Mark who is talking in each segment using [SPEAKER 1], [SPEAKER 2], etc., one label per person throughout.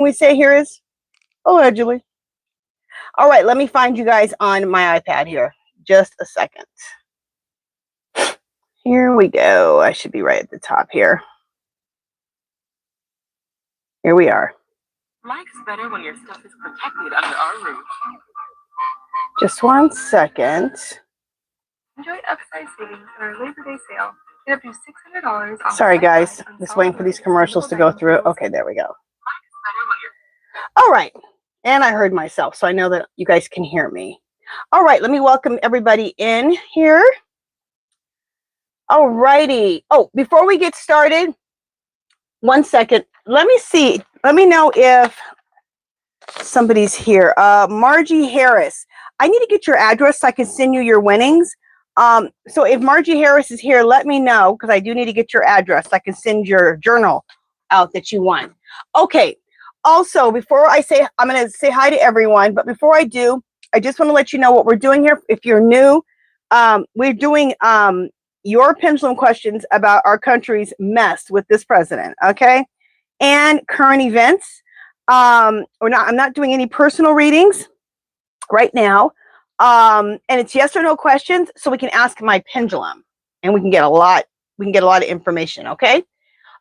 [SPEAKER 1] we say here is allegedly. All right, let me find you guys on my iPad here. Just a second. Here we go. I should be right at the top here. Here we are.
[SPEAKER 2] Life's better when your stuff is protected under our roof.
[SPEAKER 1] Just 1 second.
[SPEAKER 2] Enjoy upside savings in our Labor Day sale. Get up to $600 off.
[SPEAKER 1] Sorry, guys. Just waiting for these commercials to go through. Okay, there we go. All right. And I heard myself, so I know that you guys can hear me. All right, let me welcome everybody in here. All righty. Oh, before we get started, 1 second. Let me see. Let me know if somebody's here. Margie Harris. I need to get your address so I can send you your winnings. So if Margie Harris is here, let me know, because I do need to get your address so I can send your journal out that you won. Okay. Also, before I say, I'm going to say hi to everyone, but before I do, I just want to let you know what we're doing here. If you're new, we're doing your pendulum questions about our country's mess with this president, okay? And current events. I'm not doing any personal readings right now. And it's yes or no questions, so we can ask my pendulum, and we can get a lot of information, okay?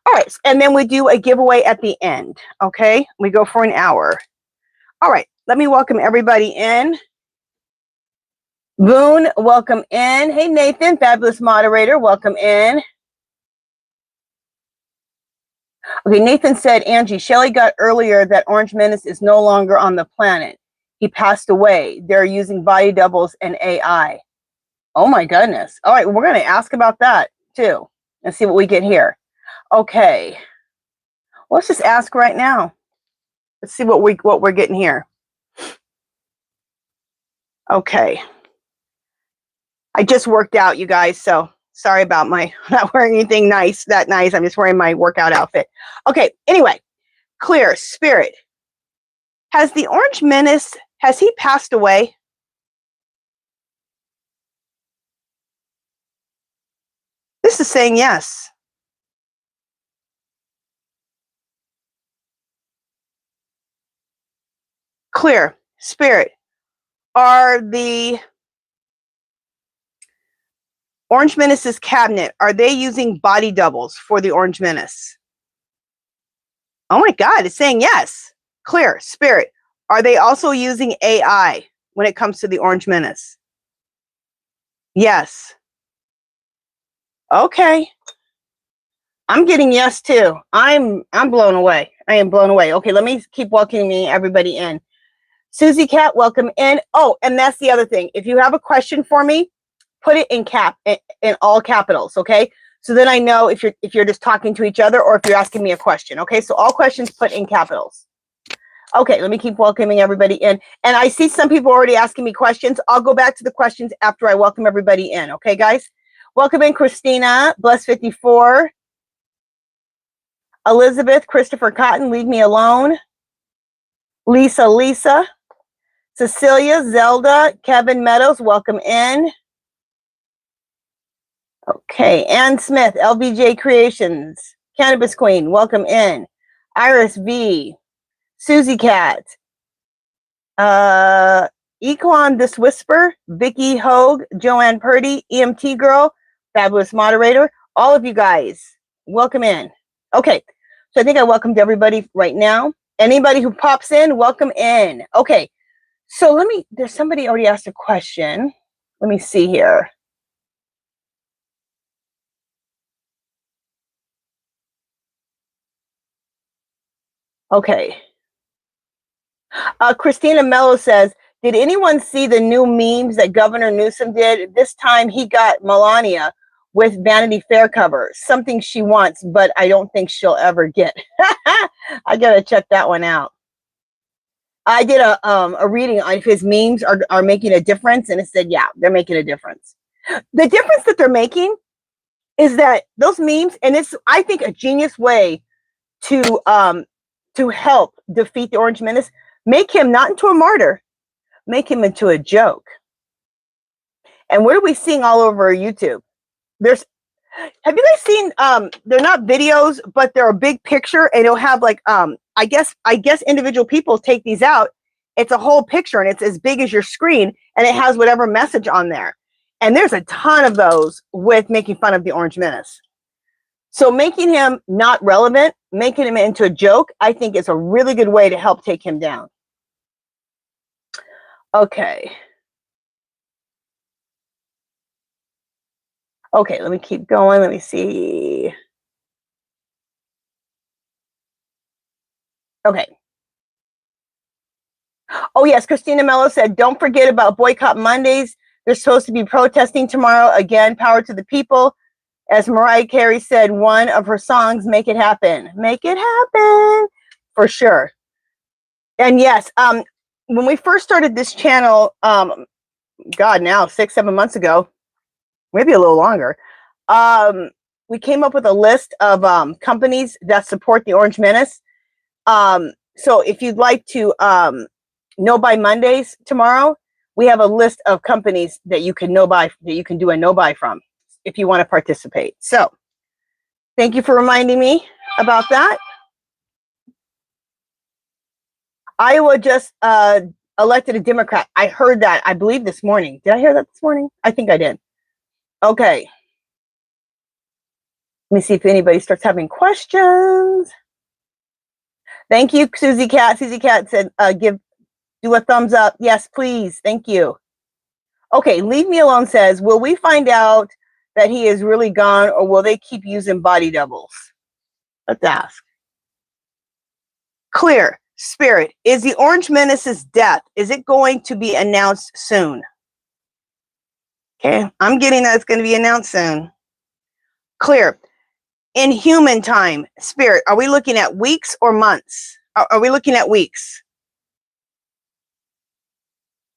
[SPEAKER 1] All right, and then we do a giveaway at the end, okay? We go for an hour. All right, let me welcome everybody in. Boone, welcome in. Hey, Nathan, fabulous moderator, welcome in. Okay, Nathan said, Angie, Shelley got earlier that Orange Menace is no longer on the planet. He passed away. They're using body doubles and AI. Oh, my goodness. All right, we're going to ask about that, too, and see what we get here. Okay, let's just ask right now. Let's see what we're getting here. Okay, I just worked out, you guys, so sorry about my not wearing anything that nice. I'm just wearing my workout outfit. Okay, anyway, clear spirit. Has the Orange Menace, has he passed away? This is saying yes. Clear spirit. Are the Orange Menace's cabinet, are they using body doubles for the Orange Menace? Oh my God, it's saying yes. Clear spirit. Are they also using AI when it comes to the Orange Menace? Yes. Okay. I'm getting yes too. I'm blown away. I am blown away. Okay, let me keep welcoming everybody in. Susie Cat, welcome in. Oh, and that's the other thing. If you have a question for me, put it in all capitals, okay? So then I know if you're just talking to each other or if you're asking me a question, okay? So all questions put in capitals. Okay, let me keep welcoming everybody in. And I see some people already asking me questions. I'll go back to the questions after I welcome everybody in, okay, guys? Welcome in, Christina, Bless 54. Elizabeth, Christopher Cotton, Leave Me Alone. Lisa. Cecilia, Zelda, Kevin Meadows, welcome in. Okay, Ann Smith, LVJ Creations, Cannabis Queen, welcome in. Iris V, Susie Cat, Equan This Whisper, Vicky Hogue, Joanne Purdy, EMT Girl, fabulous moderator, all of you guys, welcome in. Okay, so I think I welcomed everybody right now. Anybody who pops in, welcome in. Okay. So there's somebody already asked a question. Let me see here. Okay. Christina Mello says, did anyone see the new memes that Governor Newsom did? This time he got Melania with Vanity Fair cover, something she wants, but I don't think she'll ever get. I got to check that one out. I did a reading on if his memes are making a difference, and it said, yeah, they're making a difference. The difference that they're making is that those memes, and it's, I think, a genius way to help defeat the Orange Menace, make him not into a martyr, make him into a joke. And what are we seeing all over YouTube? Have you guys seen, they're not videos, but they're a big picture, and it'll have like, I guess individual people take these out. It's a whole picture, and it's as big as your screen, and it has whatever message on there. And there's a ton of those with making fun of the Orange Menace. So making him not relevant, making him into a joke, I think is a really good way to help take him down. Okay. Okay, let me keep going. Let me see. Okay. Oh, yes, Christina Mello said, don't forget about Boycott Mondays. They're supposed to be protesting tomorrow. Again, power to the people. As Mariah Carey said, one of her songs, Make It Happen. Make it happen. For sure. And yes, when we first started this channel, God, now 6-7 months ago, maybe a little longer, we came up with a list of companies that support the Orange Menace. So if you'd like to know by Mondays tomorrow, we have a list of companies that you can know by, that you can do a no buy from if you want to participate. So thank you for reminding me about that. Iowa just elected a Democrat. I heard that, I believe, this morning. Did I hear that this morning? I think I did. Okay. Let me see if anybody starts having questions. Thank you, Susie Cat. Susie Cat said, do a thumbs up. Yes, please. Thank you. Okay, Leave Me Alone says, will we find out that he is really gone, or will they keep using body doubles? Let's ask. Clear. Spirit, is the Orange Menace's death, is it going to be announced soon? Okay, I'm getting that it's going to be announced soon. Clear. In human time, Spirit, are we looking at weeks or months? Are we looking at weeks?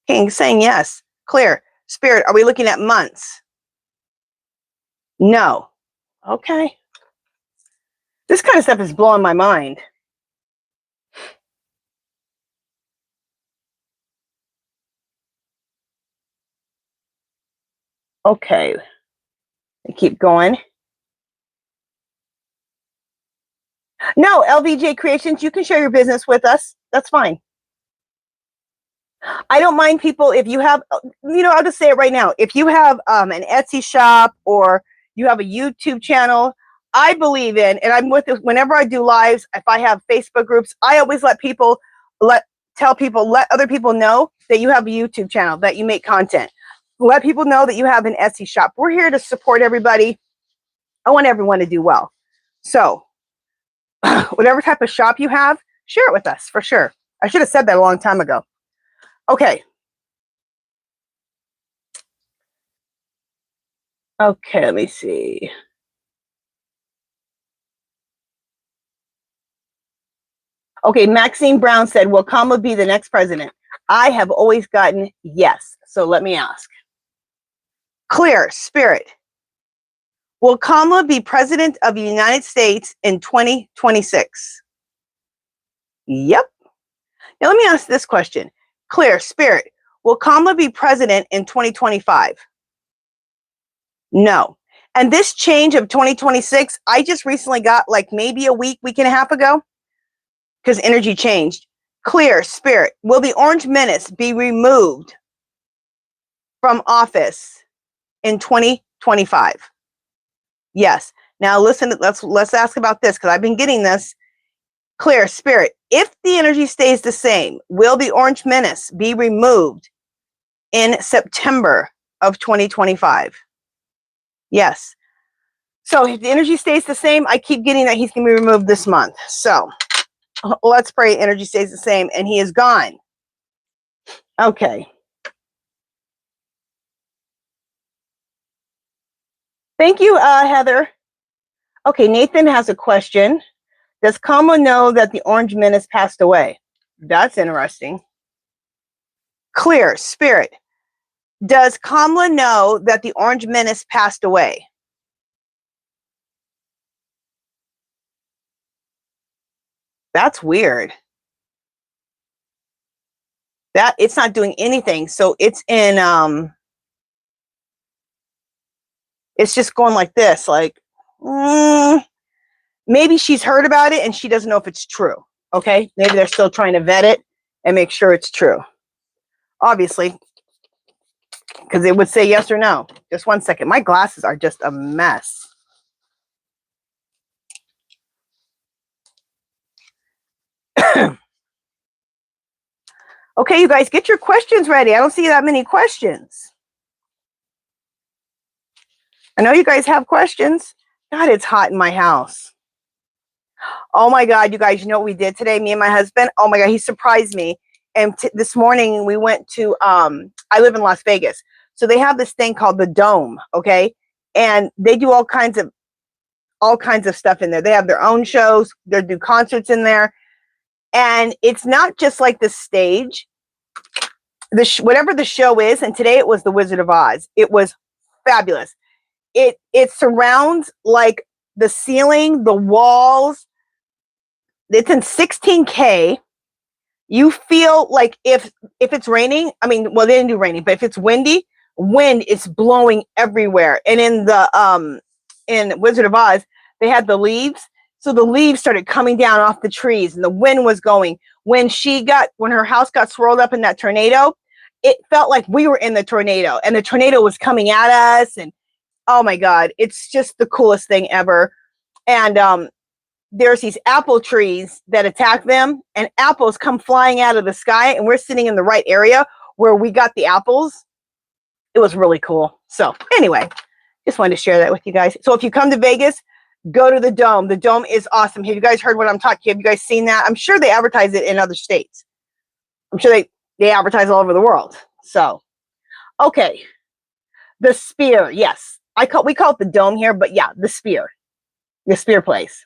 [SPEAKER 1] King saying yes. Clear. Spirit, are we looking at months? No. Okay. This kind of stuff is blowing my mind. Okay. Keep going. No, LVJ Creations, you can share your business with us. That's fine. I don't mind people if you have, I'll just say it right now. If you have an Etsy shop or you have a YouTube channel, I believe in, and I'm with this whenever I do lives, if I have Facebook groups, I always let other people know that you have a YouTube channel, that you make content. Let people know that you have an Etsy shop. We're here to support everybody. I want everyone to do well. So whatever type of shop you have, share it with us for sure. I should have said that a long time ago. Okay. Okay, let me see. Okay, Maxine Brown said, will Kamala be the next president? I have always gotten yes. So let me ask. Clear. Spirit. Will Kamala be president of the United States in 2026? Yep. Now let me ask this question. Clear. Spirit. Will Kamala be president in 2025? No. And this change of 2026, I just recently got like maybe a week and a half ago, because energy changed. Clear. Spirit. Will the Orange Menace be removed from office in 2025? Yes. Now listen, let's ask about this, because I've been getting this. Clear. Spirit. If the energy stays the same, will the Orange Menace be removed in September of 2025? Yes. So if the energy stays the same, I keep getting that he's going to be removed this month. So let's pray energy stays the same and he is gone. Okay. Thank you, Heather. Okay, Nathan has a question. Does Kamala know that the Orange Menace passed away? That's interesting. Clear. Spirit. Does Kamala know that the Orange Menace passed away? That's weird. That it's not doing anything. So it's in It's just going like this, like, maybe she's heard about it and she doesn't know if it's true. Okay, maybe they're still trying to vet it and make sure it's true. Obviously, because it would say yes or no. Just one second. My glasses are just a mess. Okay, you guys, get your questions ready. I don't see that many questions. I know you guys have questions. God, it's hot in my house. Oh my God, you guys, you know what we did today? Me and my husband. Oh my God, he surprised me. And this morning we went to, I live in Las Vegas. So they have this thing called the Dome, okay? And they do all kinds of stuff in there. They have their own shows. They do concerts in there. And it's not just like the stage. Whatever the show is, and today it was The Wizard of Oz. It was fabulous. It surrounds like the ceiling, the walls. It's in 16K. You feel like if it's raining, I mean, well, they didn't do raining, but if it's windy, wind is blowing everywhere. And in Wizard of Oz, they had the leaves. So the leaves started coming down off the trees and the wind was going. When her house got swirled up in that tornado, it felt like we were in the tornado and the tornado was coming at us. And oh my God, it's just the coolest thing ever. And there's these apple trees that attack them and apples come flying out of the sky and we're sitting in the right area where we got the apples. It was really cool. So anyway, just wanted to share that with you guys. So if you come to Vegas, go to the Dome. The Dome is awesome. Have you guys heard what I'm talking? Have you guys seen that? I'm sure they advertise it in other states. I'm sure they advertise all over the world. So, okay. The Sphere. Yes. We call it the Dome here, but yeah, the Sphere. The Sphere place.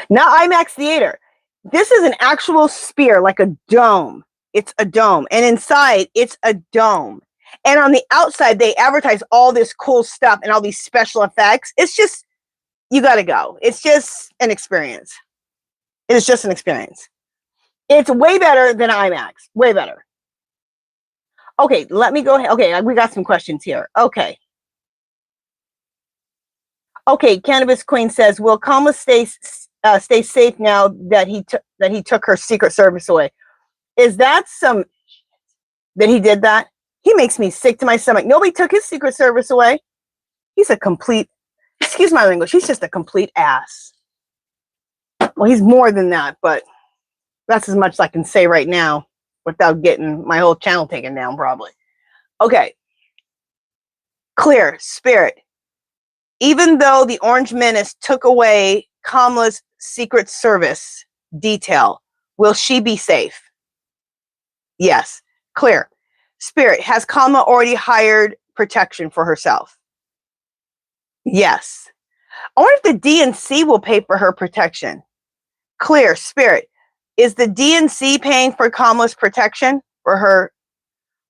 [SPEAKER 1] Not IMAX Theater. This is an actual sphere, like a dome. It's a dome. And inside, it's a dome. And on the outside, they advertise all this cool stuff and all these special effects. It's just, you got to go. It's just an experience. It is just an experience. It's way better than IMAX. Way better. Okay, let me go ahead. Okay, we got some questions here. Okay. Okay, Cannabis Queen says, will Kamala stay safe now that he took her Secret Service away? Is that that he did that? He makes me sick to my stomach. Nobody took his Secret Service away. He's a complete, excuse my language, he's just a complete ass. Well, he's more than that, but that's as much as I can say right now without getting my whole channel taken down, probably. Okay. Clear, Spirit. Even though the Orange Menace took away Kamala's Secret Service detail, will she be safe? Yes. Clear. Spirit, has Kamala already hired protection for herself? Yes. I wonder if the DNC will pay for her protection. Clear. Spirit, is the DNC paying for Kamala's protection for her?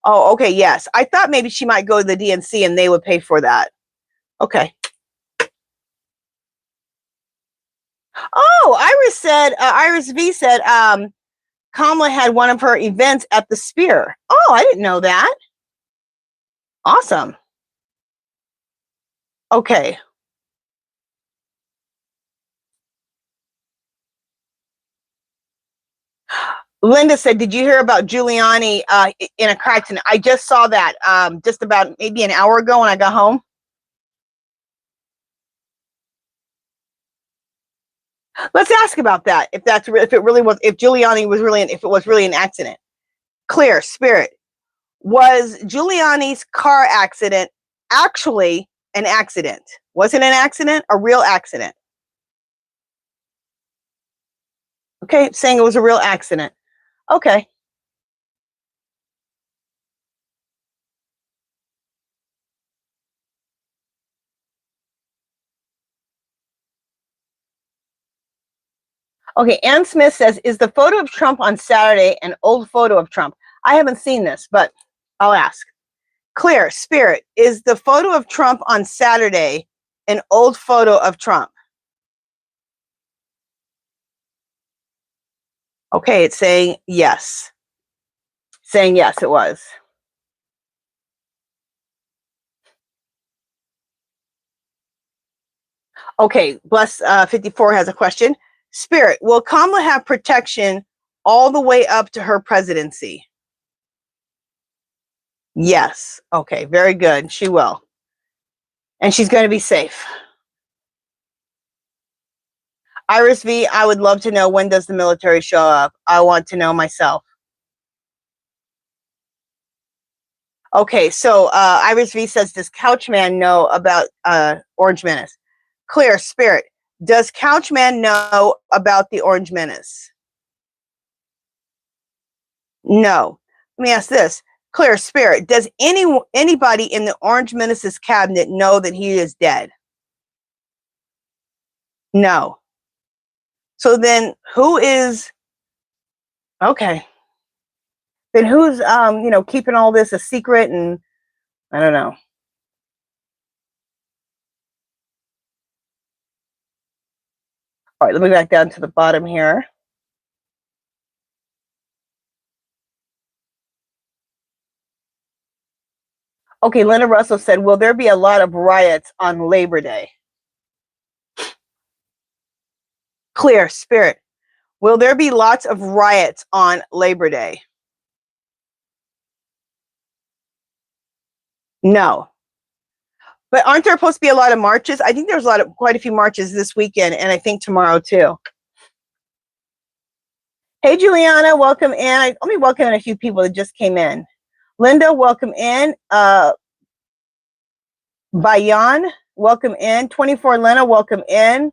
[SPEAKER 1] Oh, okay. Yes. I thought maybe she might go to the DNC and they would pay for that. Okay. Oh, Iris V said, Kamala had one of her events at the Sphere. Oh, I didn't know that. Awesome. Okay. Linda said, did you hear about Giuliani in a car accident? I just saw that just about maybe an hour ago when I got home. Let's ask about that. If Giuliani was really, if it was really an accident. Clear, Spirit. Was Giuliani's car accident actually an accident? Was it an accident? A real accident? Okay, saying it was a real accident. Okay. Okay, Ann Smith says, is the photo of Trump on Saturday an old photo of Trump? I haven't seen this, but I'll ask. Clear, Spirit, is the photo of Trump on Saturday an old photo of Trump? Okay, it's saying yes. Saying yes, it was. Okay, Bless 54 has a question. Spirit, will Kamala have protection all the way up to her presidency? Yes. Okay, very good. She will. And she's going to be safe. Iris V, I would love to know, when does the military show up? I want to know myself. Okay, so Iris V says, does Couchman know about Orange Menace? Clear, Spirit, does Couchman know about the Orange Menace? No. Let me ask this. Clear, Spirit, does anybody in the Orange Menace's cabinet know that he is dead? No. So then who is, okay, then who's keeping all this a secret? And I don't know. All right, let me back down to the bottom here. Okay, Linda Russell said, will there be a lot of riots on Labor Day? Clear, Spirit, will there be lots of riots on Labor Day? No. But aren't there supposed to be a lot of marches? I think there's quite a few marches this weekend, and I think tomorrow too. Hey, Juliana, welcome in. Let me welcome in a few people that just came in. Linda, welcome in. Bayan, welcome in. 24 Lena, welcome in.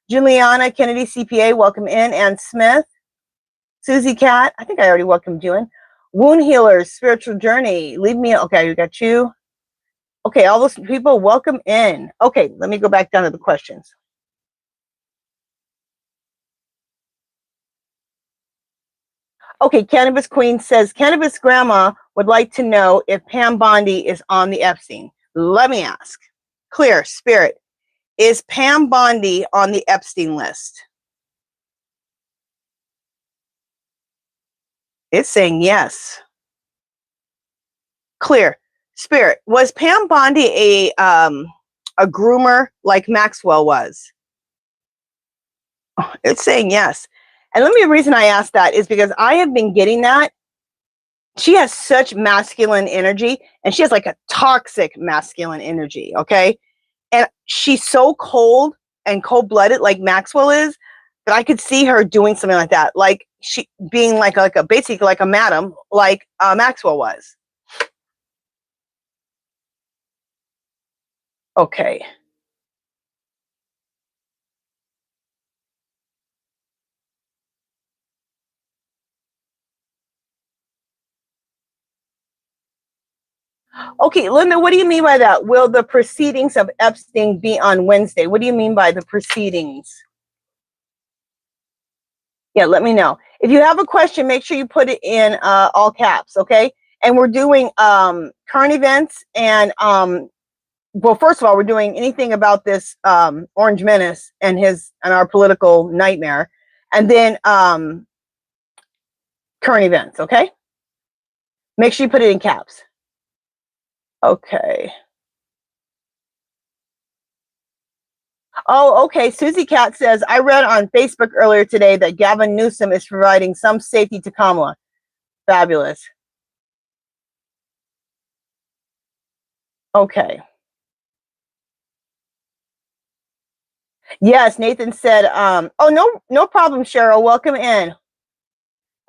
[SPEAKER 1] Juliana Kennedy CPA, welcome in. Ann Smith, Susie Cat, I think I already welcomed you in. Wound Healers, Spiritual Journey, leave me. Okay, we got you. Okay, all those people, welcome in. Okay, let me go back down to the questions. Okay, Cannabis Queen says, Cannabis Grandma would like to know if Pam Bondi is on the Epstein. Let me ask. Clear, Spirit, is Pam Bondi on the Epstein list? It's saying yes. Clear, Spirit, was Pam Bondi a groomer like Maxwell was? It's saying yes. And the reason I asked that is because I have been getting that. She has such masculine energy, and she has like a toxic masculine energy, okay? And she's so cold and cold-blooded like Maxwell is, that I could see her doing something like that, like she being like a basically like a madam, like Maxwell was. Okay. Okay, Linda, what do you mean by that? Will the proceedings of Epstein be on Wednesday? What do you mean by the proceedings? Yeah, let me know. If you have a question, make sure you put it in all caps, okay? And we're doing current events and well, first of all, we're doing anything about this Orange Menace and our political nightmare, and then current events, okay? Make sure you put it in caps. Okay. Oh, okay. Susie Cat says, I read on Facebook earlier today that Gavin Newsom is providing some safety to Kamala. Fabulous. Okay. Yes, Nathan said, oh, no problem, Cheryl. Welcome in.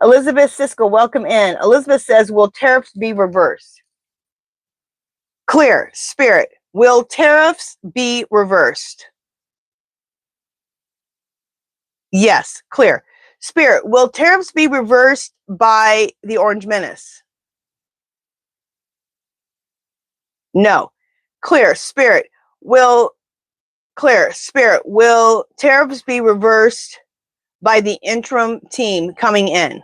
[SPEAKER 1] Elizabeth Siskel, welcome in. Elizabeth says, will tariffs be reversed? Clear, Spirit, will tariffs be reversed? Yes, clear. Spirit, will tariffs be reversed by the Orange Menace? No. Clear, Spirit, will tariffs be reversed by the interim team coming in?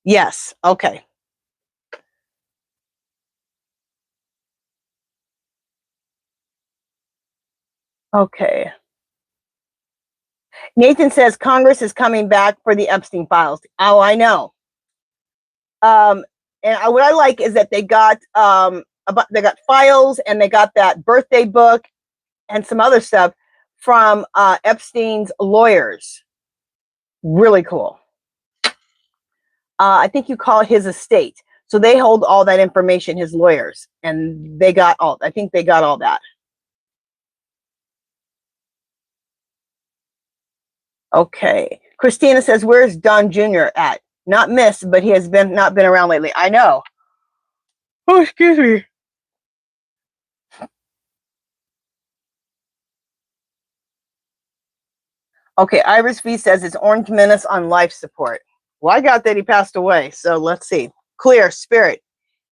[SPEAKER 1] Yes. Okay. Okay. Nathan says Congress is coming back for the Epstein files. Oh, I know. And what I like is that they got files, and they got that birthday book and some other stuff. from Epstein's lawyers. Really cool. I think you call it his estate. So they hold all that information, his lawyers, and they got all, I think they got all that. Okay. Christina says, where's Don Jr. at? Not Miss, but he has not been around lately. I know. Oh, excuse me. Okay, Iris V says it's Orange Menace on life support. Well, I got that he passed away, so let's see. Clear, Spirit.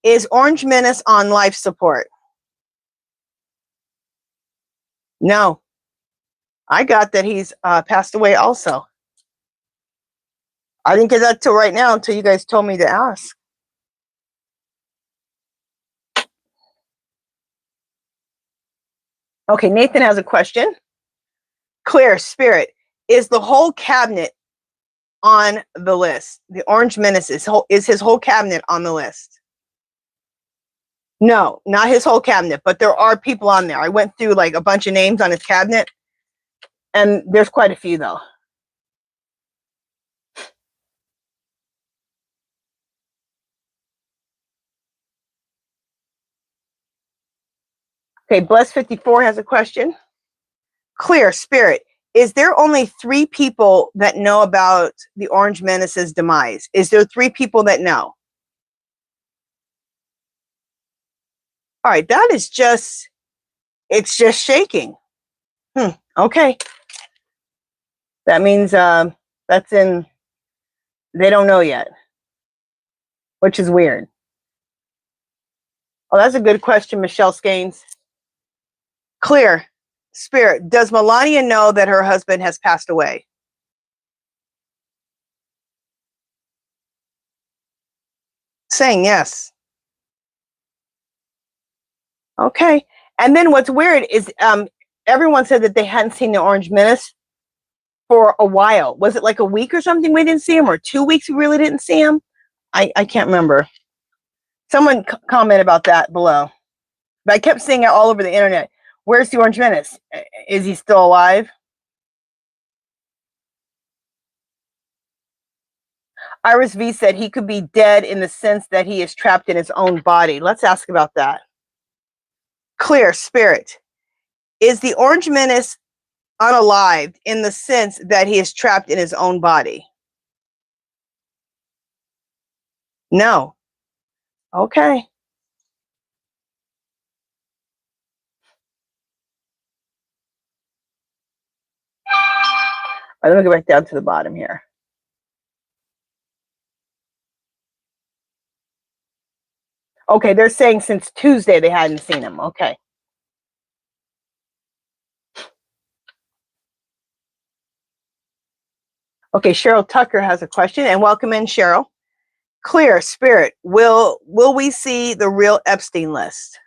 [SPEAKER 1] Is Orange Menace on life support? No. I got that he's passed away also. I didn't get that till right now until you guys told me to ask. Okay, Nathan has a question. Clear, Spirit. Is the whole cabinet on the list? The Orange Menace is his whole cabinet on the list? No, not his whole cabinet, but there are people on there. I went through like a bunch of names on his cabinet, and there's quite a few though. Okay, Bless54 has a question. Clear, Spirit. Is there only 3 people that know about the Orange Menace's demise? Is there 3 people that know? All right, that is just, it's just shaking. Okay. That means that's in, they don't know yet, which is weird. Oh, that's a good question, Michelle Skanes. Clear, Spirit. Does Melania know that her husband has passed away? Saying yes. Okay. And then what's weird is everyone said that they hadn't seen the Orange Menace for a while. Was it like a week or something we didn't see him, or 2 weeks we really didn't see him? I can't remember. Someone comment about that below. But I kept seeing it all over the internet. Where's the Orange Menace? Is he still alive? Iris V said he could be dead in the sense that he is trapped in his own body. Let's ask about that. Clear, Spirit. Is the Orange Menace unalived in the sense that he is trapped in his own body? No. Okay. All right, let me go back down to the bottom here. Okay, they're saying since Tuesday they hadn't seen him. Okay. Okay, Cheryl Tucker has a question, and welcome in, Cheryl. Clear, Spirit. Will we see the real Epstein list?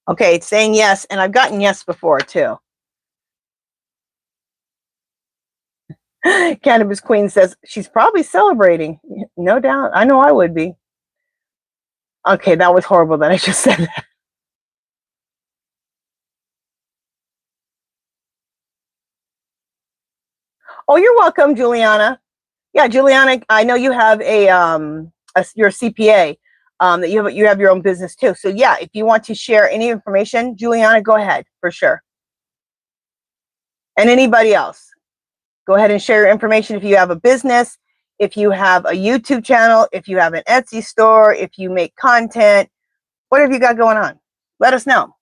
[SPEAKER 1] Okay, it's saying yes, and I've gotten yes before too. Cannabis Queen says she's probably celebrating. No doubt. I know I would be. Okay, that was horrible that I just said that. Oh, you're welcome, Juliana. Yeah, Juliana, I know you have you're a CPA, that you have your own business too. So yeah, if you want to share any information, Juliana, go ahead for sure. And anybody else, go ahead and share your information. If you have a business, if you have a YouTube channel, if you have an Etsy store, if you make content, whatever you got going on, let us know.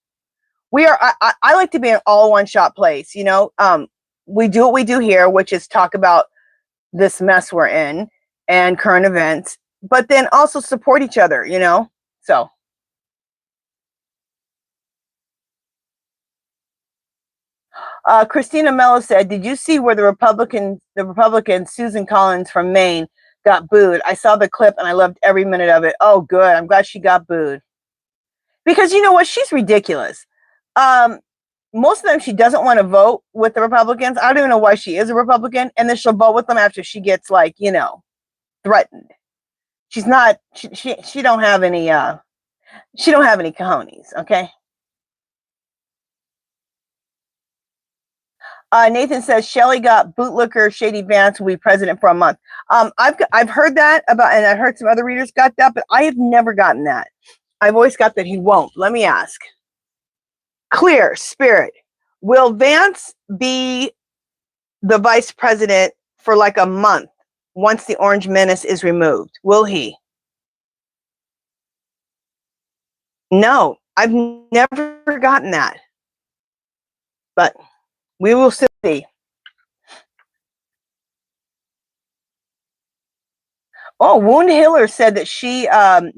[SPEAKER 1] We are, I like to be an all one shop place, you know. We do what we do here, which is talk about this mess we're in and current events, but then also support each other, you know. So Christina Mello said, did you see where the Republican Susan Collins from Maine got booed? I saw the clip and I loved every minute of it. Oh, good. I'm glad she got booed. Because you know what? She's ridiculous. Most of the time she doesn't want to vote with the Republicans. I don't even know why she is a Republican. And then she'll vote with them after she gets, like, you know, threatened. she's not, she don't have any, she don't have any cojones, okay? Nathan says Shelly got bootlicker Shady Vance will be president for a month. I've heard that about, and I heard some other readers got that, but I have never gotten that. I've always got that he won't. Let me ask. Clear Spirit, will Vance be the vice president for like a month once the Orange Menace is removed? Will he? No, I've never gotten that, but we will see. Oh, Wound Healer said that she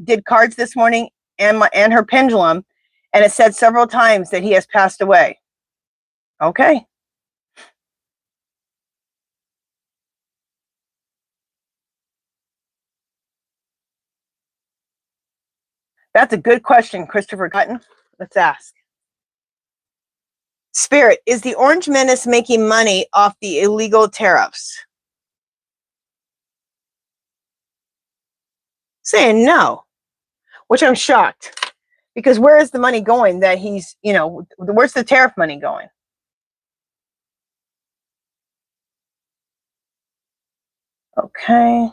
[SPEAKER 1] did cards this morning and her pendulum, and it said several times that he has passed away. Okay. That's a good question, Christopher Gutton. Let's ask. Spirit, is the Orange Menace making money off the illegal tariffs? Saying no, which I'm shocked, because where is the money going that he's, you know, where's the tariff money going? Okay.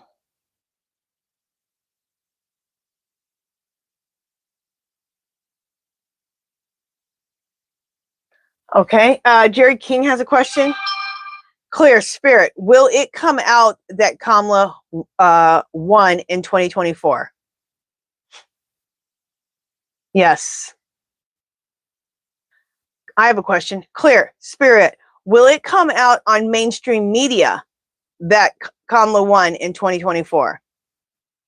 [SPEAKER 1] Okay. Jerry King has a question. Clear Spirit, will it come out that Kamala won in 2024? Yes. I have a question. Clear Spirit, will it come out on mainstream media that Kamala won in 2024?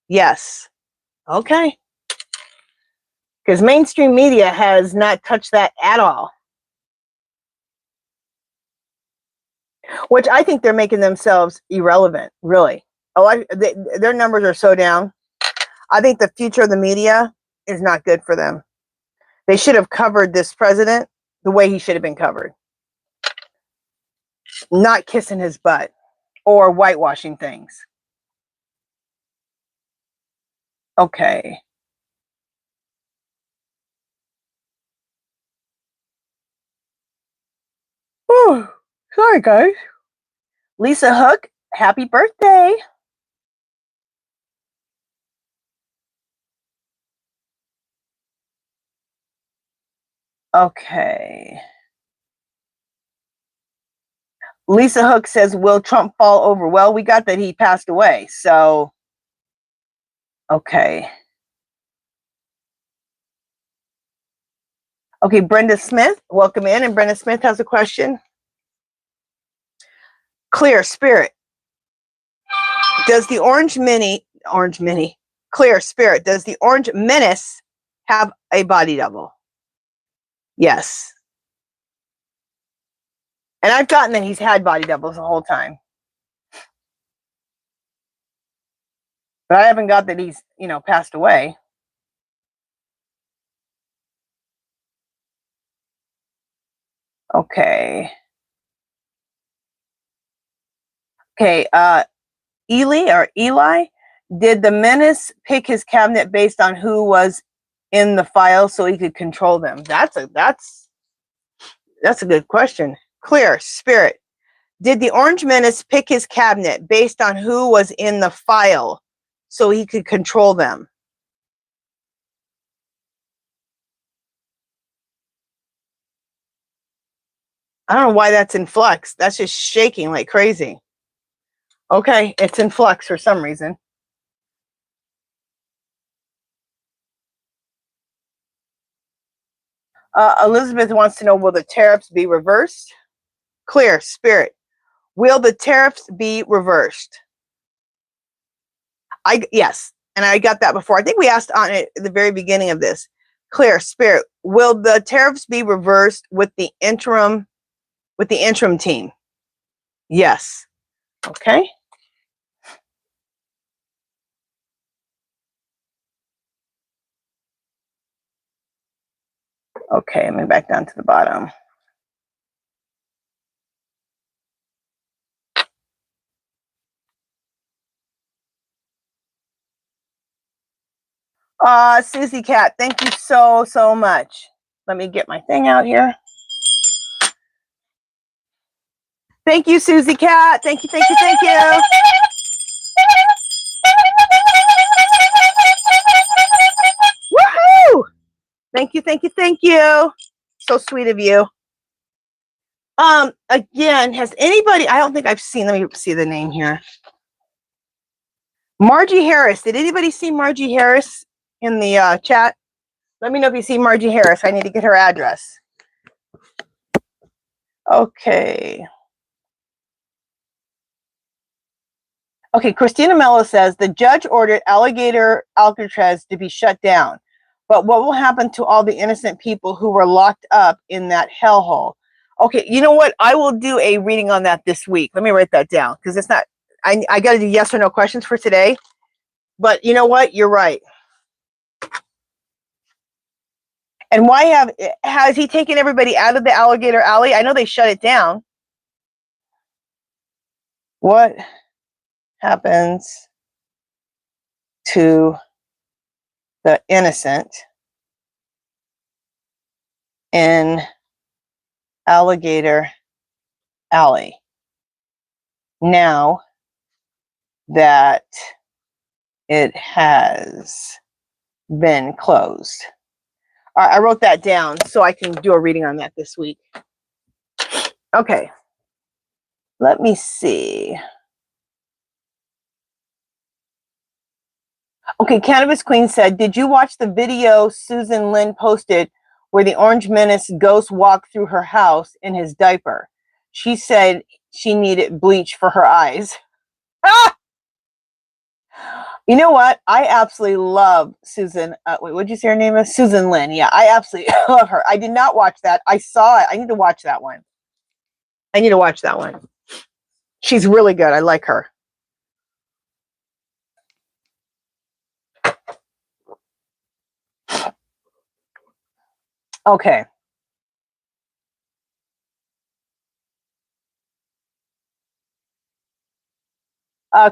[SPEAKER 1] Yes. Okay. Because mainstream media has not touched that at all. Which I think they're making themselves irrelevant, really. Their numbers are so down. I think the future of the media is not good for them. They should have covered this president the way he should have been covered. Not kissing his butt or whitewashing things. Okay. Whew. Sorry, guys. Lisa Hook, happy birthday. Okay. Lisa Hook says, will Trump fall over? Well, we got that he passed away, so okay. Okay, Brenda Smith, welcome in. And Brenda Smith has a question. Clear Spirit, does the Clear Spirit, does the Orange Menace have a body double? Yes. And I've gotten that he's had body doubles the whole time. But I haven't got that he's, you know, passed away. Okay. Okay, Eli, did the Menace pick his cabinet based on who was in the file so he could control them? That's a good question. Clear Spirit, did the Orange Menace pick his cabinet based on who was in the file so he could control them? I don't know why that's in flux. That's just shaking like crazy. Okay, it's in flux for some reason. Elizabeth wants to know, will the tariffs be reversed? Clear Spirit, will the tariffs be reversed? Yes, and I got that before. I think we asked on it at the very beginning of this. Clear Spirit, will the tariffs be reversed with the interim team? Yes. Okay. Okay, let me back down to the bottom. Susie Cat, thank you so, so much. Let me get my thing out here. Thank you, Susie Cat. Thank you, thank you, thank you. Woohoo! Thank you, thank you, thank you. So sweet of you. Again, has anybody, I don't think I've seen, let me see the name here. Margie Harris. Did anybody see Margie Harris in the chat? Let me know if you see Margie Harris. I need to get her address. Okay. Okay, Christina Mello says, the judge ordered Alligator Alcatraz to be shut down. But what will happen to all the innocent people who were locked up in that hellhole? Okay, you know what? I will do a reading on that this week. Let me write that down because it's not, I got to do yes or no questions for today. But you know what? You're right. And why has he taken everybody out of the Alligator Alley? I know they shut it down. What happens to the innocent in Alligator Alley now that it has been closed? All right, I wrote that down so I can do a reading on that this week. Okay, let me see. Okay, Cannabis Queen said, did you watch the video Susan Lynn posted where the Orange Menace ghost walked through her house in his diaper? She said she needed bleach for her eyes. Ah! You know what? I absolutely love Susan. Wait, what did you say her name is? Susan Lynn. Yeah, I absolutely love her. I did not watch that. I saw it. I need to watch that one. I need to watch that one. She's really good. I like her. Okay.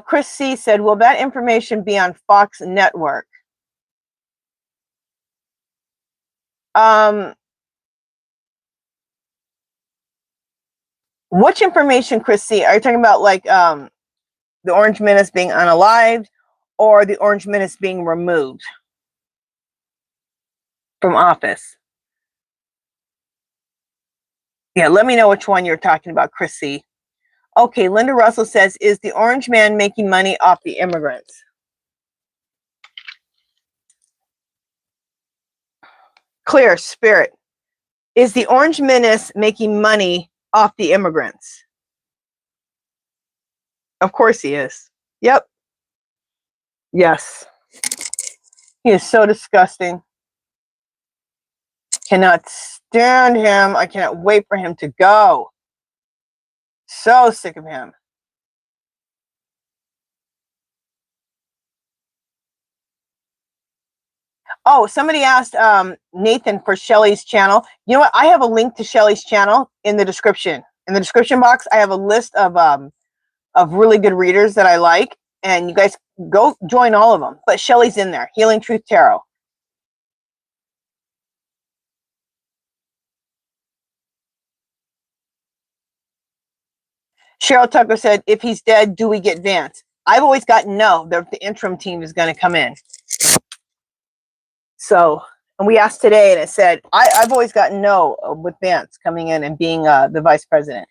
[SPEAKER 1] Chris C. said, will that information be on Fox Network? Which information, Chris C? Are you talking about like the Orange Menace being unalived or the Orange Menace being removed from office? Yeah, let me know which one you're talking about, Chris C. Okay, Linda Russell says, is the Orange Man making money off the immigrants? Clear Spirit. Is the Orange Menace making money off the immigrants? Of course he is. Yep. Yes. He is so disgusting. Cannot stand him. I cannot wait for him to go. So sick of him. Oh, somebody asked Nathan for Shelly's channel. You know what? I have a link to Shelly's channel in the description. In the description box, I have a list of really good readers that I like, and you guys go join all of them. But Shelly's in there. Healing Truth Tarot. Cheryl Tucker said, if he's dead, do we get Vance? I've always gotten no. The interim team is going to come in. So, and we asked today, and it said, I've always gotten no with Vance coming in and being the vice president.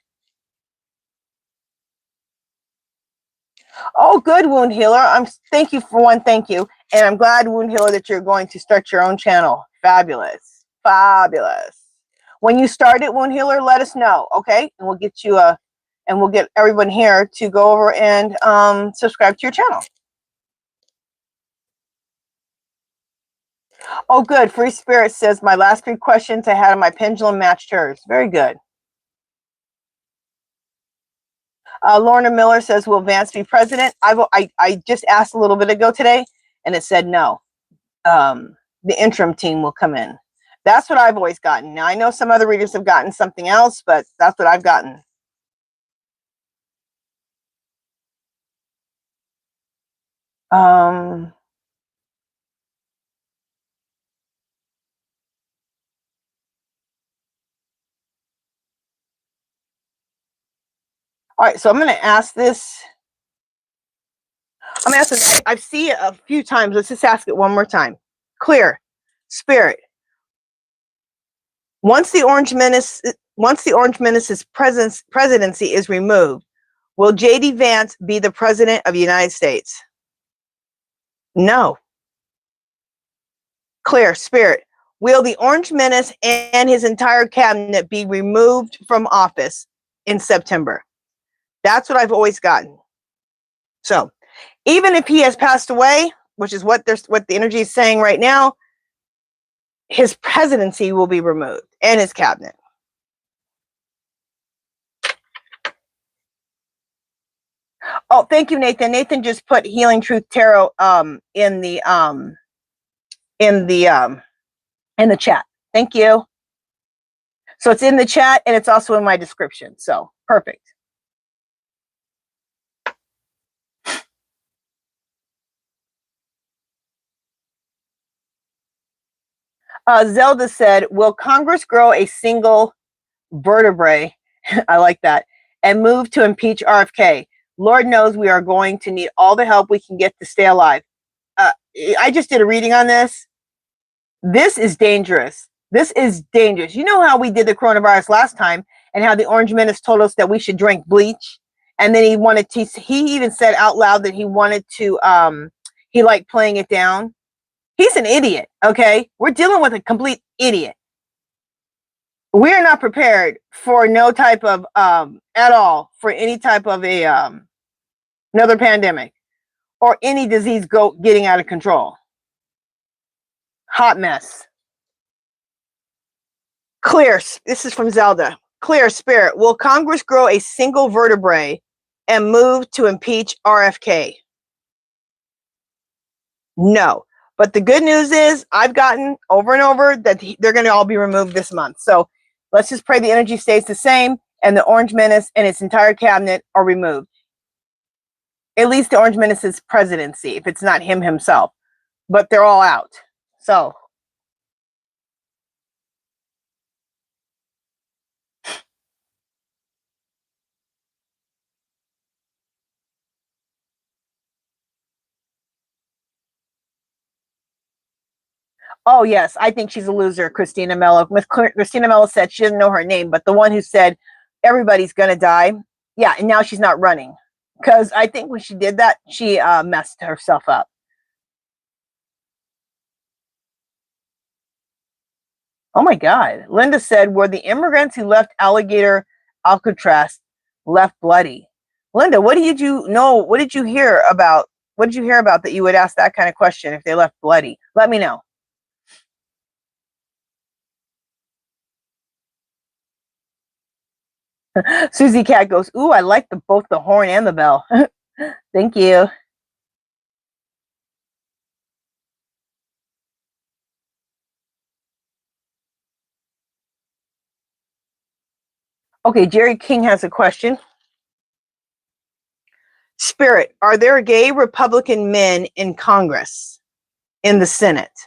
[SPEAKER 1] Oh, good, Wound Healer. Thank you for one. Thank you. And I'm glad, Wound Healer, that you're going to start your own channel. Fabulous. Fabulous. When you start it, Wound Healer, let us know, okay? And we'll get you and we'll get everyone here to go over and subscribe to your channel. Oh, good. Free Spirit says, my last 3 questions I had on my pendulum matched hers. Very good. Lorna Miller says, will Vance be president? I just asked a little bit ago today, and it said no. The interim team will come in. That's what I've always gotten. Now, I know some other readers have gotten something else, but that's what I've gotten. All right, so I'm going to ask this. I'm going to ask this. I've seen it a few times. Let's just ask it one more time. Clear, Spirit. Once the Orange Menace's presidency is removed, will J.D. Vance be the president of the United States? No. Clear, Spirit. Will the Orange Menace and his entire cabinet be removed from office in September? That's what I've always gotten. So, even if he has passed away, which is what the energy is saying right now, his presidency will be removed and his cabinet. Oh, thank you, Nathan. Nathan just put Healing Truth Tarot in the chat. Thank you. So it's in the chat and it's also in my description. So perfect. Zelda said, will Congress grow a single vertebrae? I like that. And move to impeach RFK. Lord knows we are going to need all the help we can get to stay alive. I just did a reading on this. This is dangerous. This is dangerous. You know how we did the coronavirus last time and how the Orange Menace told us that we should drink bleach? And then he even said out loud that he wanted to, he liked playing it down. He's an idiot, okay? We're dealing with a complete idiot. We are not prepared for no type of, at all, for any type of a, another pandemic or any disease getting out of control. Hot mess. Clear, this is from Zelda. Clear, Spirit. Will Congress grow a single vertebrae and move to impeach RFK? No. But the good news is I've gotten over and over that they're going to all be removed this month. So let's just pray the energy stays the same and the Orange Menace and its entire cabinet are removed. At least the Orange Menace's presidency, if it's not him himself. But they're all out. So. Oh, yes, I think she's a loser, Christina Mello. Christina Mello said she doesn't know her name, but the one who said everybody's going to die. Yeah, and now she's not running. Because I think when she did that, she messed herself up. Oh, my God. Linda said, were the immigrants who left Alligator Alcatraz left bloody? Linda, what did you know? What did you hear about? What did you hear about that you would ask that kind of question if they left bloody? Let me know. Susie Cat goes, ooh, I like both the horn and the bell. Thank you. Okay, Jerry King has a question. Spirit, are there gay Republican men in Congress, in the Senate?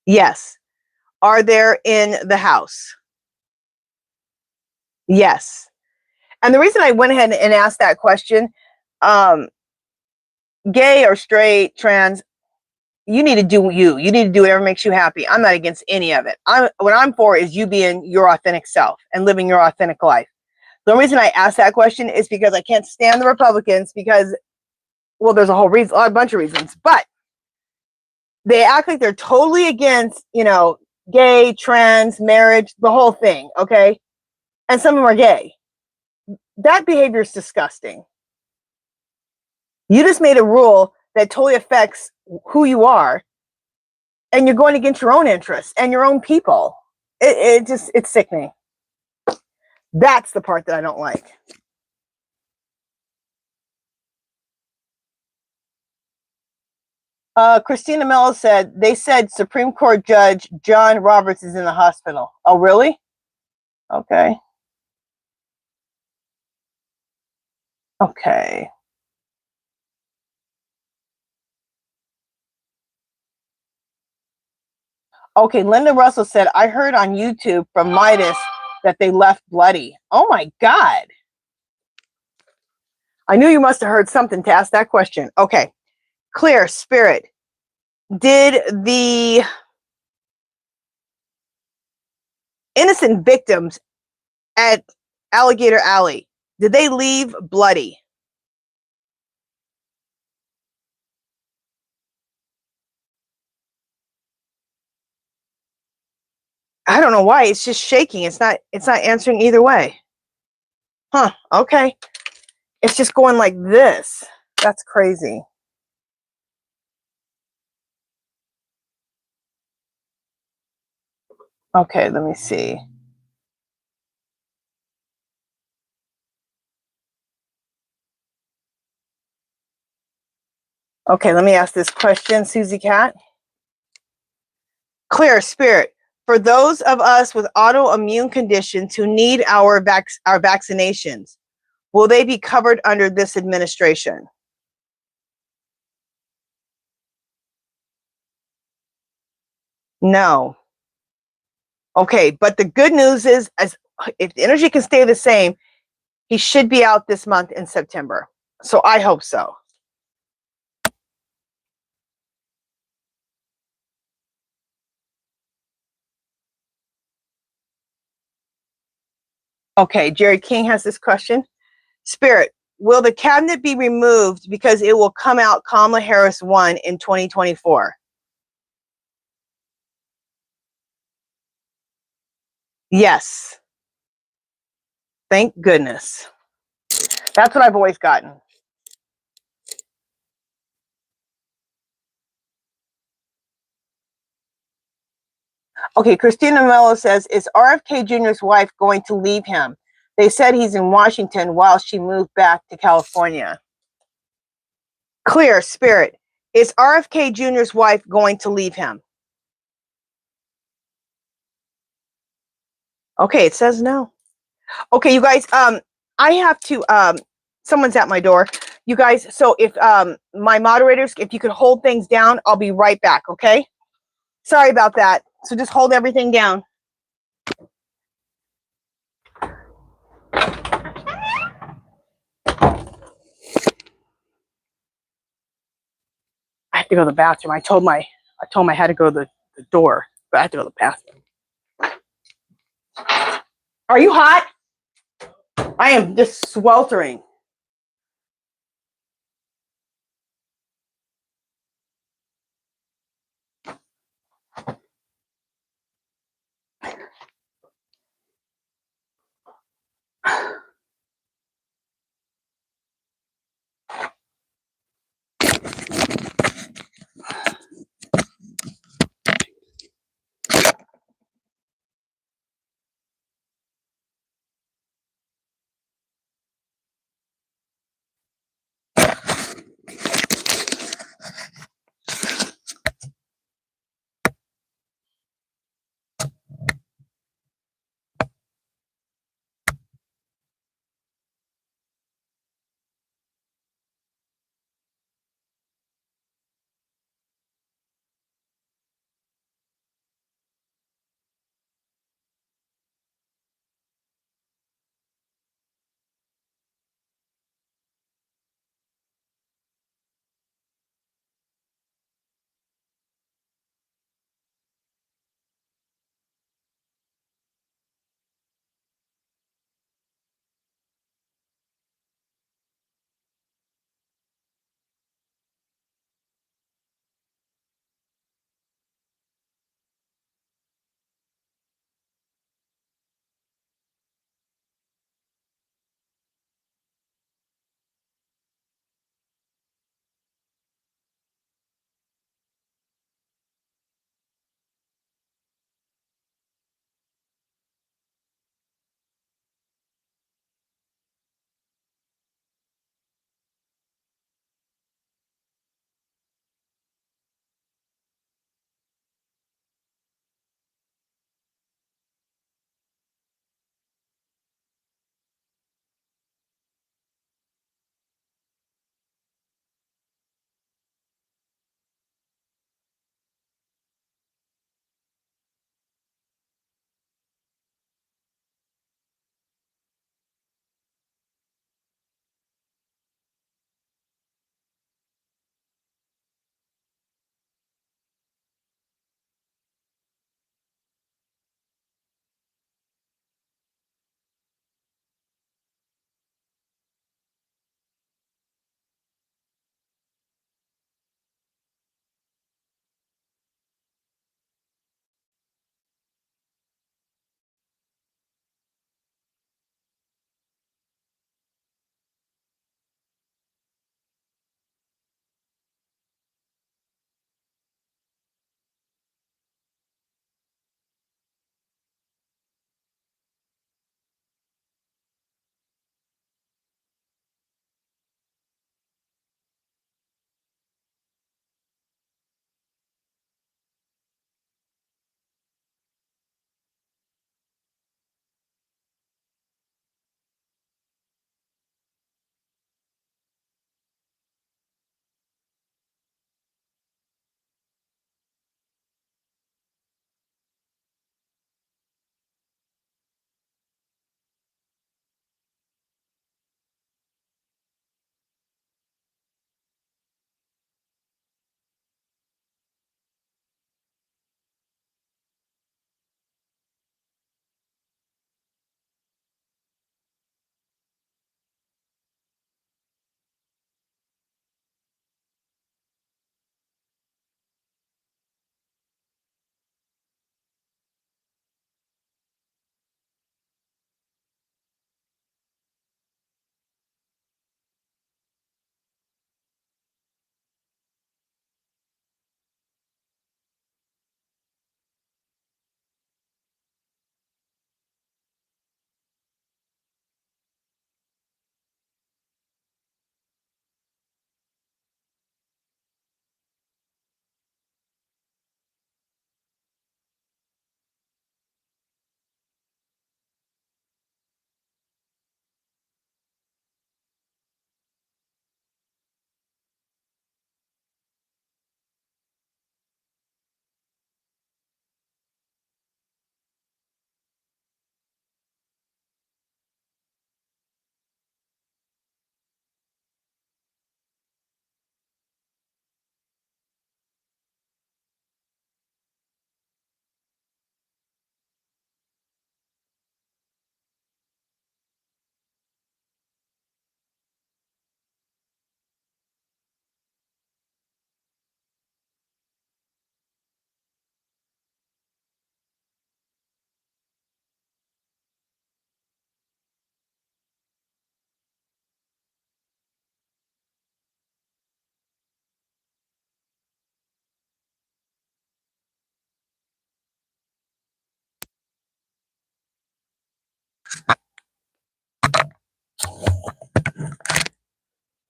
[SPEAKER 1] Yes. Are there in the House? Yes. And the reason I went ahead and asked that question, gay or straight, trans, you need to do you. You need to do whatever makes you happy. I'm not against any of it. What I'm for is you being your authentic self and living your authentic life. The only reason I asked that question is because I can't stand the Republicans because, well, there's a bunch of reasons, but they act like they're totally against, gay, trans, marriage, the whole thing, okay? And some of them are gay. That behavior is disgusting. You just made a rule that totally affects who you are, and you're going against your own interests and your own people. It's sickening. That's the part that I don't like. Christina Mello said, they said Supreme Court Judge John Roberts is in the hospital. Oh, really? Okay. Okay. Okay, Linda Russell said, I heard on YouTube from Midas that they left bloody. Oh my God. I knew you must have heard something to ask that question. Okay. Clear, Spirit. Did the innocent victims at Alligator Alley, did they leave bloody? I don't know why. It's just shaking. It's not answering either way. Huh. Okay. It's just going like this. That's crazy. Okay, let me see. Okay, let me ask this question, Susie Cat. Clear, Spirit. For those of us with autoimmune conditions who need our vaccinations, will they be covered under this administration? No. Okay, but the good news is, as if the energy can stay the same, he should be out this month in September. So I hope so. Okay, Jerry King has this question. Spirit, will the cabinet be removed because it will come out Kamala Harris won in 2024? Yes. Thank goodness. That's what I've always gotten. Okay, Christina Mello says, is RFK Jr.'s wife going to leave him? They said he's in Washington while she moved back to California. Clear, Spirit. Is RFK Jr.'s wife going to leave him? Okay, it says no. Okay, you guys, I have to, someone's at my door. You guys, so if my moderators, if you could hold things down, I'll be right back, okay? Sorry about that. So just hold everything down. I have to go to the bathroom. I told him I had to go to the door, but I have to go to the bathroom. Are you hot? I am just sweltering.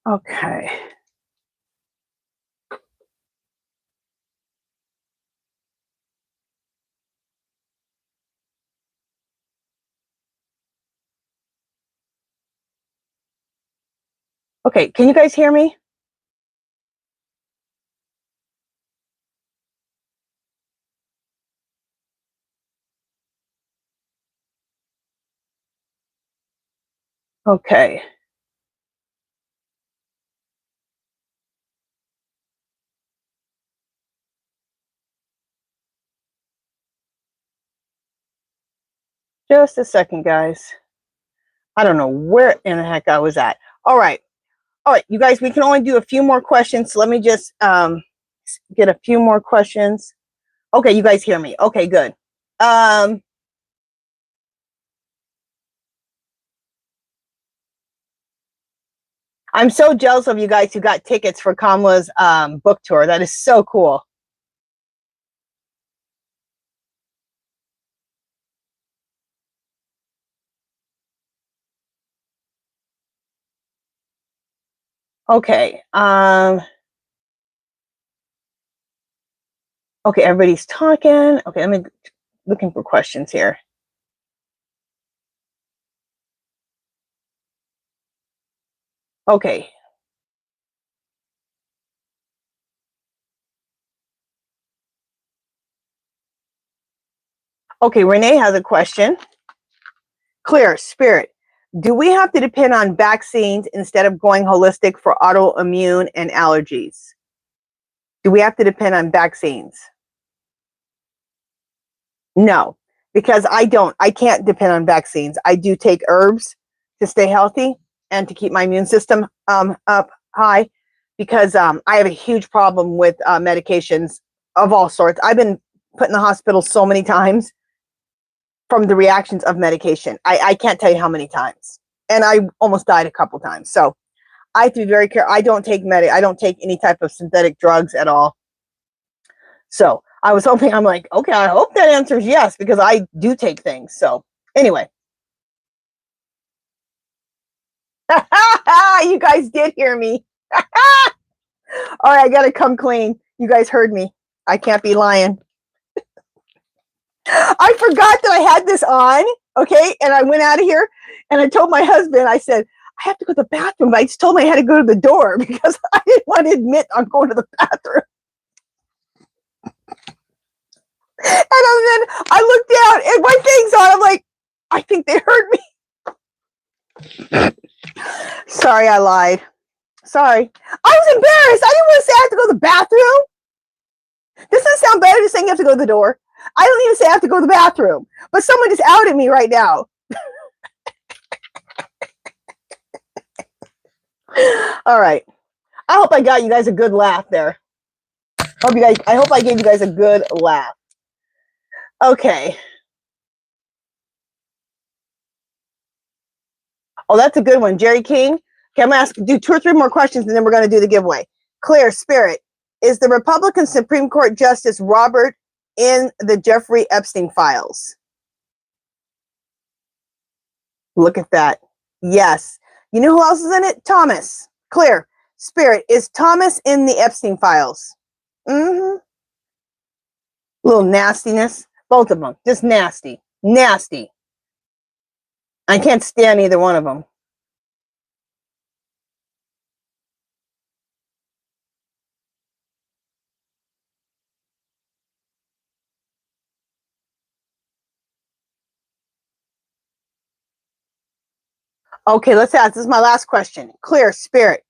[SPEAKER 1] Okay. Okay, can you guys hear me? Okay. Just a second, guys. I don't know where in the heck I was at. All right. All right, you guys, we can only do a few more questions. So let me just get a few more questions. Okay, you guys hear me. Okay, good. I'm so jealous of you guys who got tickets for Kamala's book tour. That is so cool. Okay. Okay, everybody's talking. Okay, let me looking for questions here. Okay. Okay, Renee has a question. Clear, Spirit. Do we have to depend on vaccines instead of going holistic for autoimmune and allergies? Do we have to depend on vaccines? No, because I can't depend on vaccines. I do take herbs to stay healthy and to keep my immune system up high because I have a huge problem with medications of all sorts. I've been put in the hospital so many times from the reactions of medication. I can't tell you how many times. And I almost died a couple times. So I have to be very careful. I don't take any type of synthetic drugs at all. So I was hoping, I'm like, okay, I hope that answers yes, because I do take things. So anyway. You guys did hear me. All right, I got to come clean. You guys heard me. I can't be lying. I forgot that I had this on, okay? And I went out of here and I told my husband, I said, I have to go to the bathroom. But I just told him I had to go to the door because I didn't want to admit I'm going to the bathroom. And then I looked down and my thing's on. I'm like, I think they heard me. Sorry, I lied. Sorry. I was embarrassed. I didn't want to say I have to go to the bathroom. Doesn't it sound better than saying you have to go to the door? I don't even say I have to go to the bathroom. But someone just outed me right now. All right. I hope I got you guys a good laugh there. I hope I gave you guys a good laugh. Okay. Oh, that's a good one. Jerry King. Okay, I'm going to do 2 or 3 more questions and then we're going to do the giveaway. Clear, Spirit. Is the Republican Supreme Court Justice Robert in the Jeffrey Epstein files? Look at that. Yes. You know who else is in it? Thomas. Clear. Spirit. Is Thomas in the Epstein files? Mm-hmm. Little nastiness. Both of them. Just nasty. Nasty. I can't stand either one of them. Okay, let's ask. This is my last question. Clear, Spirit.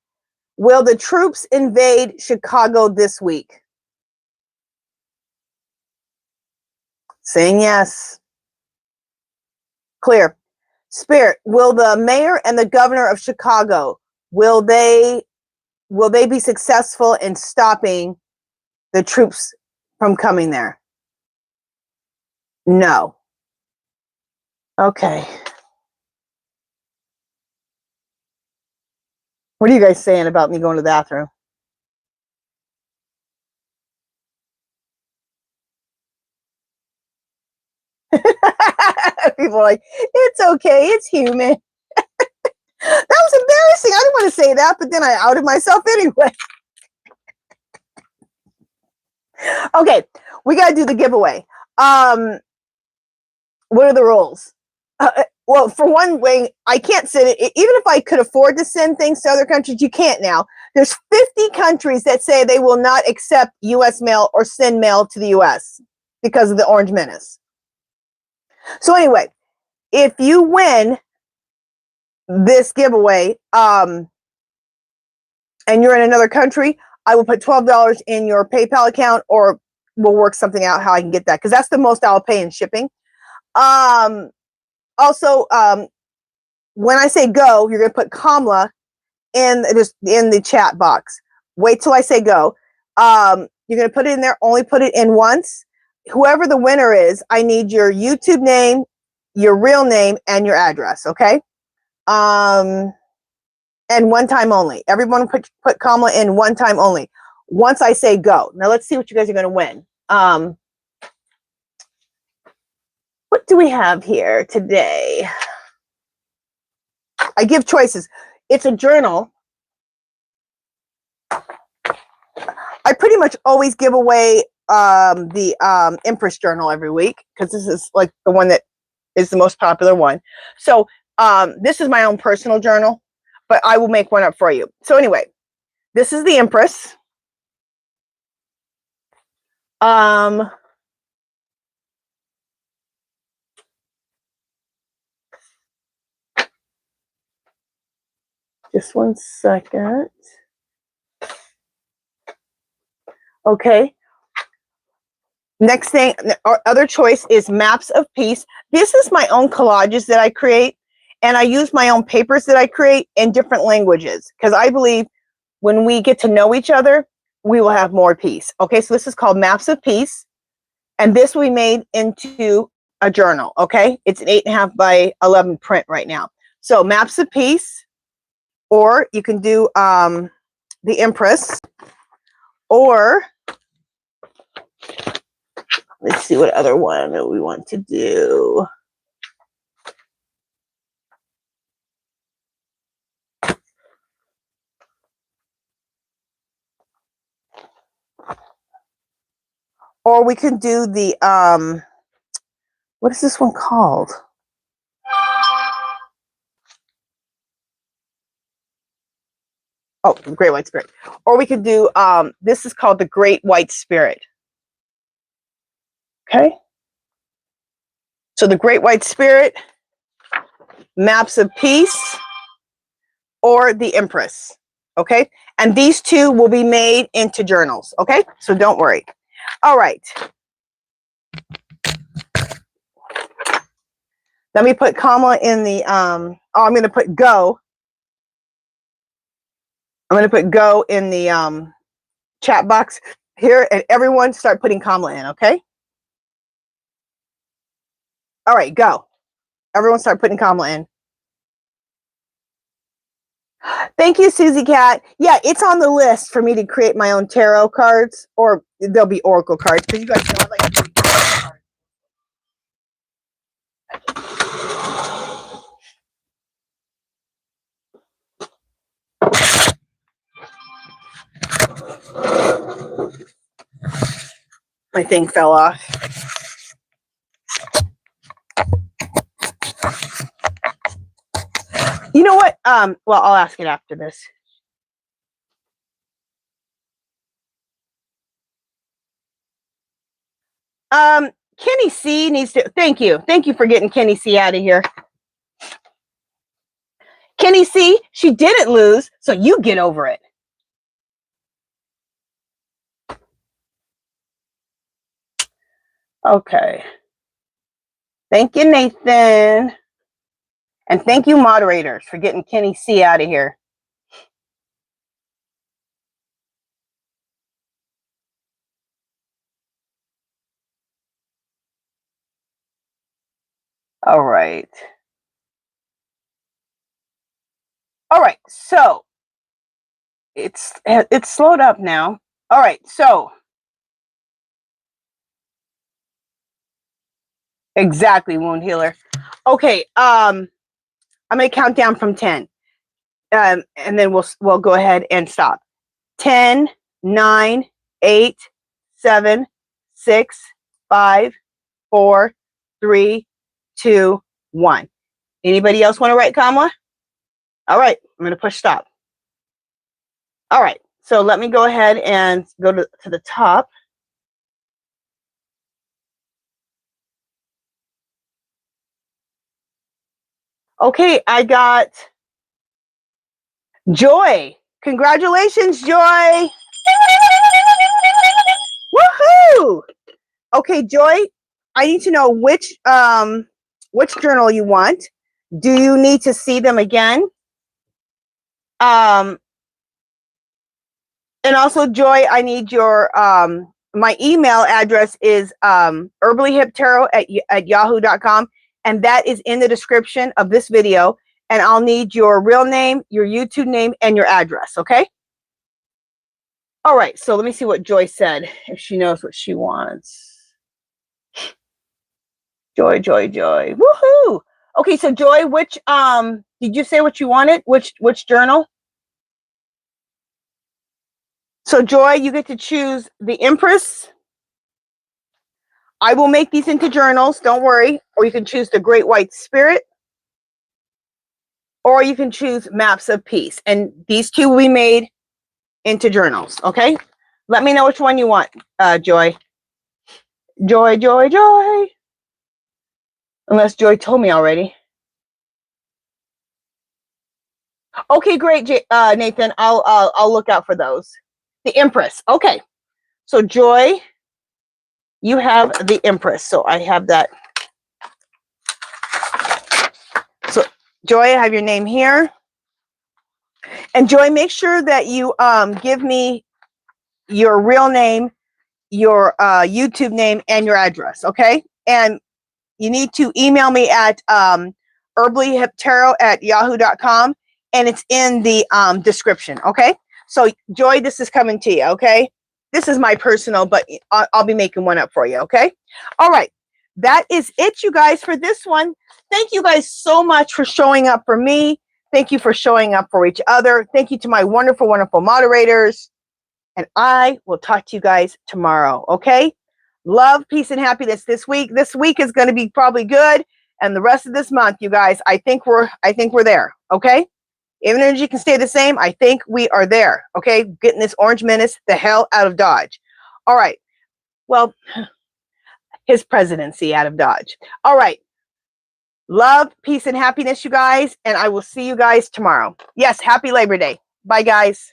[SPEAKER 1] Will the troops invade Chicago this week? Saying yes. Clear. Spirit. Will the mayor and the governor of Chicago, will they be successful in stopping the troops from coming there? No. Okay. What are you guys saying about me going to the bathroom? People are like, it's okay, it's human. That was embarrassing. I didn't want to say that, but then I outed myself anyway. Okay, we got to do the giveaway. What are the rules? Well, for one way, I can't send it. Even if I could afford to send things to other countries, you can't now. There's 50 countries that say they will not accept U.S. mail or send mail to the U.S. because of the Orange Menace. So anyway, if you win this giveaway, and you're in another country, I will put $12 in your PayPal account, or we'll work something out how I can get that, because that's the most I'll pay in shipping. Also, when I say go, you're going to put KAMALA in the chat box. Wait till I say go. You're going to put it in there. Only put it in once. Whoever the winner is, I need your YouTube name, your real name, and your address. Okay. And one time only. Everyone put KAMALA in one time only. Once I say go. Now let's see what you guys are going to win. What do we have here today? I give choices. It's a journal. I pretty much always give away the Empress journal every week, because this is like the one that is the most popular one. So this is my own personal journal, but I will make one up for you. So anyway, this is the Empress. Just one second. Okay. Next thing, our other choice is Maps of Peace. This is my own collages that I create, and I use my own papers that I create in different languages, because I believe when we get to know each other, we will have more peace. Okay, so this is called Maps of Peace, and this we made into a journal. Okay, it's an 8.5 by 11 print right now. So Maps of Peace, or you can do the Empress, or let's see what other one that we want to do. Or we can do the, what is this one called? Oh, Great White Spirit. Or we could do, this is called the Great White Spirit. Okay. So the Great White Spirit, Maps of Peace, or the Empress. Okay. And these two will be made into journals. Okay. So don't worry. All right. Let me put KAMALA in the, I'm going to put go. I'm going to put go in the chat box here, and everyone start putting KAMALA in, okay? All right, go. Everyone start putting KAMALA in. Thank you, Susie Cat. Yeah, it's on the list for me to create my own tarot cards, or they'll be oracle cards, because you guys know I like to read tarot cards. My thing fell off. You know what? Well, I'll ask it after this. Kenny C needs to, thank you. Thank you for getting Kenny C out of here. Kenny C, she didn't lose, so you get over it. Okay. Thank you, Nathan. And thank you, moderators, for getting Kenny C out of here. All right. All right, so it's slowed up now. All right, so exactly, wound healer. Okay, I'm gonna count down from 10. and then we'll go ahead and stop. 10, 9, 8, 7, 6, 5, 4, 3, 2, 1. Anybody else want to write Kamala? All right, I'm going to push stop. All right, so let me go ahead and go to the top. Okay, I got Joy. Congratulations, Joy. Woohoo! Okay, Joy, I need to know which journal you want. Do you need to see them again? And also, Joy, I need your my email address is HerballyHipTarot at yahoo.com, and that is in the description of this video. And I'll need your real name, your YouTube name, and your address, okay? All right, so let me see what Joy said, if she knows what she wants. Joy, Joy, Joy. Woohoo! Okay, so Joy, which did you say what you wanted? Which journal? So Joy, you get to choose the Empress. I will make these into journals, don't worry. Or you can choose the Great White Spirit. Or you can choose Maps of Peace. And these two will be made into journals, okay? Let me know which one you want, Joy. Joy, Joy, Joy. Unless Joy told me already. Okay, great, Nathan. I'll look out for those. The Empress. Okay. So Joy, you have the Empress. So I have that. So Joy, I have your name here. And Joy, make sure that you give me your real name, your YouTube name, and your address, okay? And you need to email me at HerballyHipTarot at yahoo.com, and it's in the description, okay? So Joy, this is coming to you, okay? This is my personal, but I'll be making one up for you, okay? All right. That is it, you guys, for this one. Thank you guys so much for showing up for me. Thank you for showing up for each other. Thank you to my wonderful, wonderful moderators. And I will talk to you guys tomorrow, okay? Love, peace, and happiness this week. This week is going to be probably good. And the rest of this month, you guys, I think we're there, okay? If energy can stay the same, I think we are there, okay? Getting this orange menace the hell out of Dodge. All right. Well, his presidency out of Dodge. All right. Love, peace, and happiness, you guys. And I will see you guys tomorrow. Yes, happy Labor Day. Bye, guys.